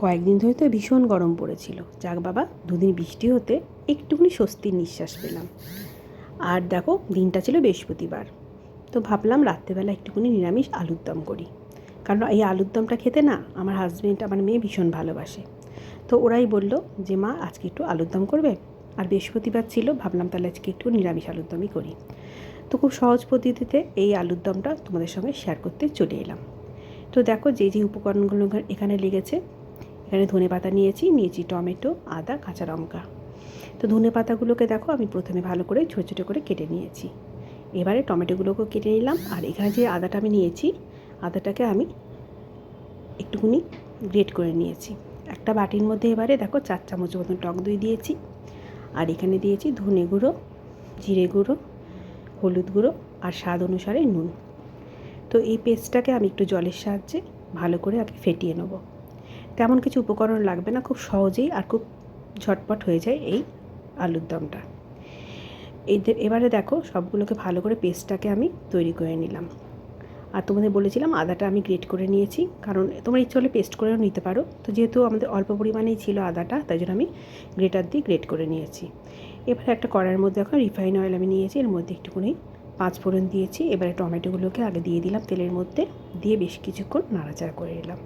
কয়েকদিন ধরে তো ভীষণ গরম পড়েছিল। যাক বাবা, দুদিন বৃষ্টি হতে একটুখানি স্বস্তির নিঃশ্বাস পেলাম। আর দেখো, দিনটা ছিল বৃহস্পতিবার। তো ভাবলাম রাত্রেবেলা একটুখানি নিরামিষ আলুর দম করি, কারণ এই আলুর দমটা খেতে না আমার হাজব্যান্ড, আমার মেয়ে ভীষণ ভালোবাসে। তো ওরাই বলল যে মা আজকে একটু আলুর দম করবে। আর বৃহস্পতিবার ছিল, ভাবলাম তাহলে আজকে একটু নিরামিষ আলুর দমই করি। তো খুব সহজ পদ্ধতিতে এই আলুর দমটা তোমাদের সঙ্গে শেয়ার করতে চলে এলাম। তো দেখো, যে যে উপকরণগুলো এখানে লেগেছে, এখানে ধনেপাতা নিয়েছি টমেটো, আদা, কাঁচা লঙ্কা। তো ধনেপাতাগুলোকে দেখো আমি প্রথমে ভালো করে ছোটো ছোটো করে কেটে নিয়েছি। এবারে টমেটোগুলোকেও কেটে নিলাম। আর এখানে যে আদাটা আমি নিয়েছি, আদাটাকে আমি একটুখানি গ্রেট করে নিয়েছি। একটা বাটির মধ্যে এবারে দেখো 4 চামচ মতন টক দই দিয়েছি। আর এখানে দিয়েছি ধনে গুঁড়ো, জিরে গুঁড়ো, হলুদ গুঁড়ো আর স্বাদ অনুসারে নুন। তো এই পেস্টটাকে আমি একটু জলের সাহায্যে ভালো করে আগে ফেটিয়ে নেব। তেমন কিছু উপকরণ লাগবে না, খুব সহজেই আর খুব ঝটপট হয়ে যায় এই আলুর দমটা। এবারে দেখো সবগুলোকে ভালো করে পেস্টটাকে আমি তৈরি করে নিলাম। আর তোমাদের বলেছিলাম আদাটা আমি গ্রেট করে নিয়েছি, কারণ তোমরা ইচ্ছে হলে পেস্ট করেও নিতে পারো। তো যেহেতু আমাদের অল্প পরিমাণেই ছিল আদাটা, তাই জন্য আমি গ্রেটার দিয়ে গ্রেট করে নিয়েছি। এবারে একটা কড়াইয়ের মধ্যে এখন রিফাইন অয়েল আমি নিয়েছি, এর মধ্যে একটুখানি 5 ফোড়ন দিয়েছি। এবারে টমেটোগুলোকে আগে দিয়ে দিলাম তেলের মধ্যে, দিয়ে বেশ কিছুক্ষণ নাড়াচাড়া করে নিলাম।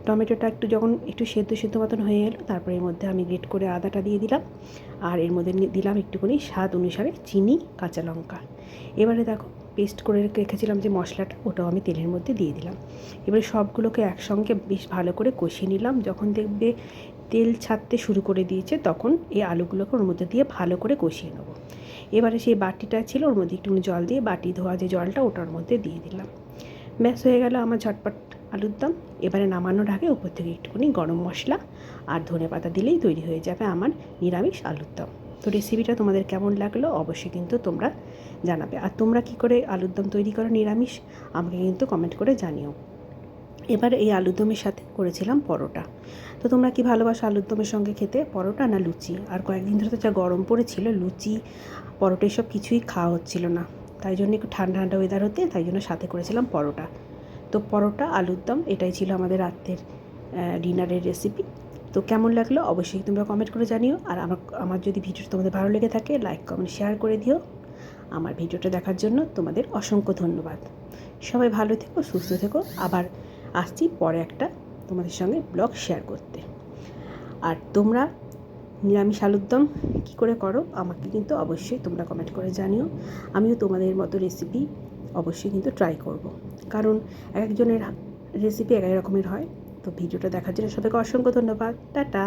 টমেটোটা যখন একটু সেদ্ধ মতন হয়ে এলো, তারপরে এর মধ্যে আমি গ্রেট করে আদাটা দিয়ে দিলাম। আর এর মধ্যে দিলাম একটুখানি স্বাদ অনুসারে চিনি, কাঁচা লঙ্কা। এবারে দেখো পেস্ট করে রেখেছিলাম যে মশলাটা, ওটাও আমি তেলের মধ্যে দিয়ে দিলাম। এবারে সবগুলোকে একসঙ্গে বেশ ভালো করে কষিয়ে নিলাম। যখন দেখবে তেল ছাড়তে শুরু করে দিয়েছে, তখন এই আলুগুলোকে ওর মধ্যে দিয়ে ভালো করে কষিয়ে নেবো। এবারে সেই বাটিটা ছিল, ওর মধ্যে একটুখানি জল দিয়ে বাটি ধোয়া যে জলটা, ওটার মধ্যে দিয়ে দিলাম। ব্যাস হয়ে গেল আমার ঝটপট আলুর দম। এবারে নামানোর আগে উপর থেকে একটুখানি গরম মশলা আর ধনেপাতা দিলেই তৈরি হয়ে যাবে আমার নিরামিষ আলুর দম। তো রেসিপিটা তোমাদের কেমন লাগলো অবশ্যই কিন্তু তোমরা জানাবে। আর তোমরা কী করে আলুর দম তৈরি করো নিরামিষ, আমাকে কিন্তু কমেন্ট করে জানিও। এবার এই আলুর দমের সাথে করেছিলাম পরোটা। তো তোমরা কি ভালোবাসো আলুর দমের সঙ্গে খেতে, পরোটা না লুচি? আর কয়েকদিন ধরে তো যা গরম পড়েছিল, লুচি পরোটা এসব কিছুই খাওয়া হচ্ছিল না। তাই জন্য একটু ঠান্ডা ঠান্ডা ওয়েদার হতে, তাই জন্য সাথে করেছিলাম পরোটা। তো পরোটা আলুর দম এটাই ছিল আমাদের রাতের ডিনারের রেসিপি। তো কেমন লাগলো অবশ্যই তোমরা কমেন্ট করে জানিও। আর আমার যদি ভিডিওটা তোমাদের ভালো লেগে থাকে, লাইক কমেন্ট শেয়ার করে দিও। আমার ভিডিওটা দেখার জন্য তোমাদের অসংখ্য ধন্যবাদ। সবাই ভালো থেকো, সুস্থ থেকো। আবার আসছি পরে একটা তোমাদের সঙ্গে ব্লগ শেয়ার করতে। আর তোমরা নিরামিষ আলুর দম কী করে করো আমাকে কিন্তু অবশ্যই তোমরা কমেন্ট করে জানিও। আমিও তোমাদের মতো রেসিপি অবশ্যই কিন্তু ট্রাই করব, কারণ একজনের রেসিপি এক এক রকমের হয়। তো ভিডিওটা দেখার জন্য সবাইকে অসংখ্য ধন্যবাদ। টাটা।